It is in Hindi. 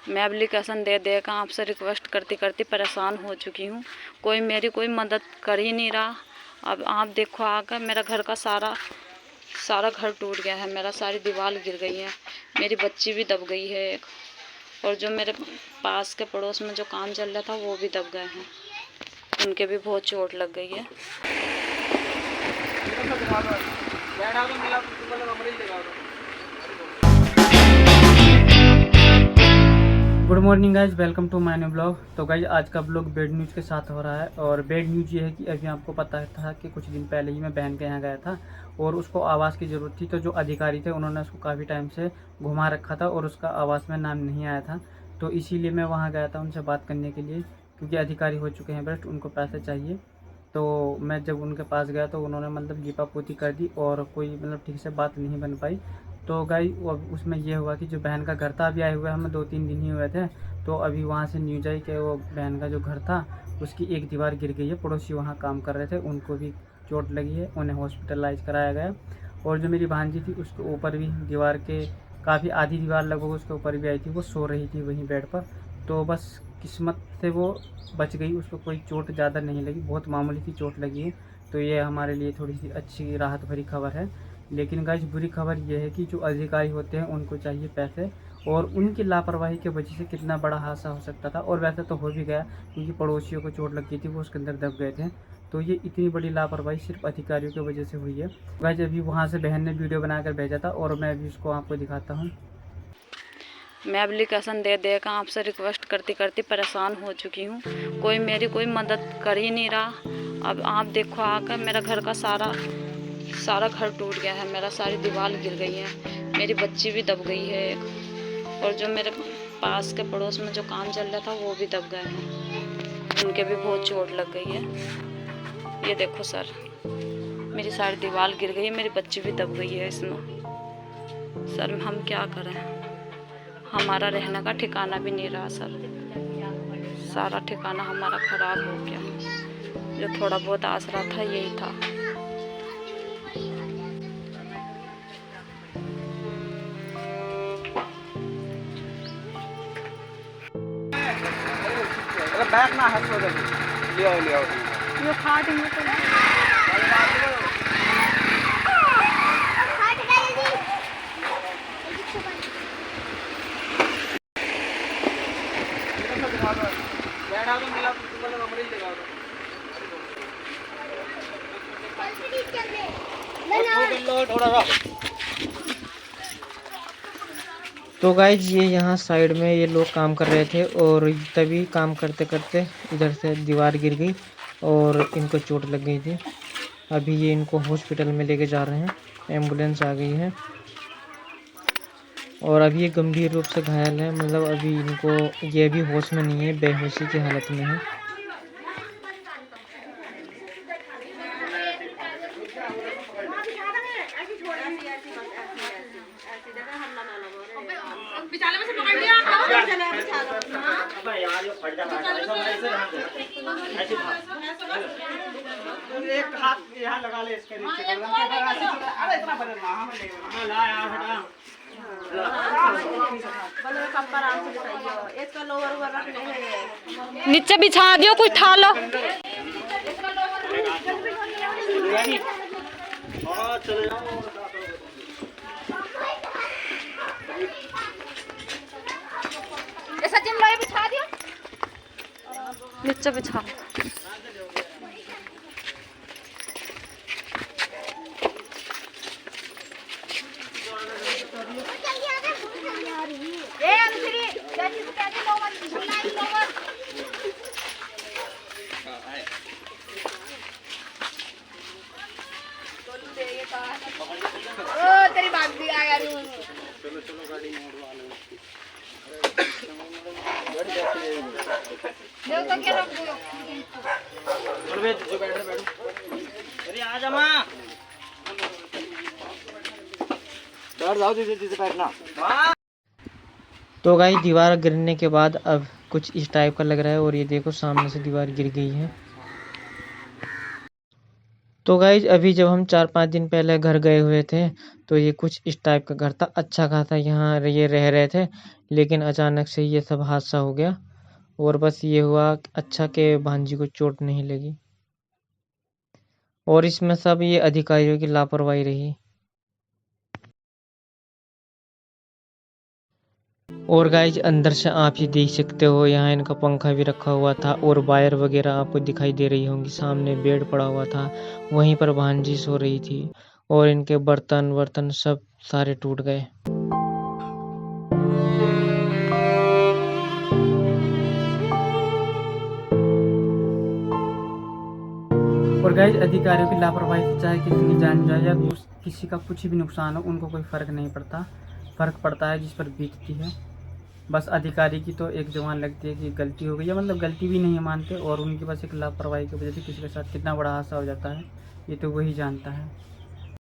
मैं एप्लीकेशन दे देकर आपसे रिक्वेस्ट करती करती परेशान हो चुकी हूँ। कोई मेरी कोई मदद कर ही नहीं रहा। अब आप देखो आकर मेरा घर का सारा घर टूट गया है, मेरा सारी दीवार गिर गई है, मेरी बच्ची भी दब गई है एक, और जो मेरे पास के पड़ोस में जो काम चल रहा था वो भी दब गए हैं, उनके भी बहुत चोट लग गई है। Good morning guys, welcome to my new blog. तो गाइज आज का ब्लॉग बेड न्यूज़ के साथ हो रहा है। और बेड न्यूज़ ये है कि अभी आपको पता था कि कुछ दिन पहले ही मैं बहन के यहाँ गया था और उसको आवास की ज़रूरत थी। तो जो अधिकारी थे उन्होंने उसको काफ़ी टाइम से घुमा रखा था और उसका आवास में नाम नहीं आया था। तो इसीलिए मैं वहाँ गया था उनसे बात करने के लिए, क्योंकि अधिकारी हो चुके हैं बेस्ट, उनको पैसे चाहिए। तो मैं जब उनके पास गया तो उन्होंने मतलब लीपापोती कर दी और कोई मतलब ठीक से बात नहीं बन पाई। तो गाई उसमें ये हुआ कि जो बहन का घर था, अभी आए हुए हमें 2-3 दिन ही हुए थे, तो अभी वहाँ से न्यूज आई कि वो बहन का जो घर था उसकी एक दीवार गिर गई है। पड़ोसी वहाँ काम कर रहे थे, उनको भी चोट लगी है, उन्हें हॉस्पिटलाइज कराया गया। और जो मेरी भांजी थी उसके ऊपर भी दीवार के काफ़ी आधी दीवार लगभग उसके ऊपर भी आई थी, वो सो रही थी वहीं बेड पर। तो बस किस्मत से वो बच गई, उसको कोई चोट ज़्यादा नहीं लगी, बहुत मामूली सी चोट लगी है। तो ये हमारे लिए थोड़ी सी अच्छी राहत भरी खबर है। लेकिन गाइस बुरी खबर यह है कि जो अधिकारी होते हैं उनको चाहिए पैसे, और उनकी लापरवाही की वजह से कितना बड़ा हादसा हो सकता था। और वैसे तो हो भी गया, क्योंकि पड़ोसियों को चोट लग गई थी, वो उसके अंदर दब गए थे। तो ये इतनी बड़ी लापरवाही सिर्फ अधिकारियों की वजह से हुई है। गाइस अभी वहाँ से बहन ने वीडियो बनाकर भेजा था और मैं अभी उसको आपको दिखाता हूँ। मैं एप्लीकेशन दे देकर आपसे रिक्वेस्ट करती करती परेशान हो चुकी हूँ। कोई मेरी कोई मदद कर ही नहीं रहा। अब आप देखो आकर मेरा घर का सारा घर टूट गया है, मेरा सारी दीवार गिर गई है, मेरी बच्ची भी दब गई है एक, और जो मेरे पास के पड़ोस में जो काम चल रहा था वो भी दब गए हैं, उनके भी बहुत चोट लग गई है। ये देखो सर, मेरी सारी दीवार गिर गई है, मेरी बच्ची भी दब गई है इसमें। सर हम क्या करें, हमारा रहने का ठिकाना भी नहीं रहा सर, सारा ठिकाना हमारा ख़राब हो गया। जो थोड़ा बहुत आसरा था यही था। बैग ना हाथ में लिया ये फाट में तो तो गाइज ये यहाँ साइड में ये लोग काम कर रहे थे और तभी काम करते करते इधर से दीवार गिर गई और इनको चोट लग गई थी। अभी ये इनको हॉस्पिटल में लेके जा रहे हैं, एम्बुलेंस आ गई है और अभी ये गंभीर रूप से घायल है। मतलब अभी इनको ये भी होश में नहीं है, बेहोशी की हालत में है। एक हाथ यहाँ लगा ले इसके नीचे। अरे इतना बड़ा ला यार हटा। नीचे बिछा दियो, कुछ ठा लो। सचिन भाई बिछा दियो, नीचे बिछा। तेरी बात भी आ यार। चलो गाड़ी मोड़वा लो। देव तो क्या रख दो। बैठो। अरे आ जा मां। डर जाओ दीदी से बैठना। तो गाइस दीवार गिरने के बाद अब कुछ इस टाइप का लग रहा है और ये देखो सामने से दीवार गिर गई है। तो गाइज अभी जब हम 4-5 दिन पहले घर गए हुए थे तो ये कुछ इस टाइप का घर था, अच्छा खासा यहाँ ये रह रहे थे, लेकिन अचानक से ये सब हादसा हो गया। और बस ये हुआ अच्छा के भांजी को चोट नहीं लगी, और इसमें सब ये अधिकारियों की लापरवाही रही। और गाइज अंदर से आप ये देख सकते हो, यहाँ इनका पंखा भी रखा हुआ था और वायर वगैरह आपको दिखाई दे रही होंगी। सामने बेड पड़ा हुआ था, वहीं पर भांजी सो रही थी, और इनके बर्तन वर्तन सब सारे टूट गए। और गाइज अधिकारियों की लापरवाही से चाहे किसी की जान जाए या किसी का कुछ भी नुकसान हो, उनको कोई फ़र्क नहीं पड़ता। फ़र्क पड़ता है जिस पर बीतती है। बस अधिकारी की तो एक जुबान लगती है कि गलती हो गई है, मतलब गलती भी नहीं मानते, और उनकी बस एक लापरवाही की वजह से किसी के साथ कितना बड़ा हादसा हो जाता है ये तो वही जानता है।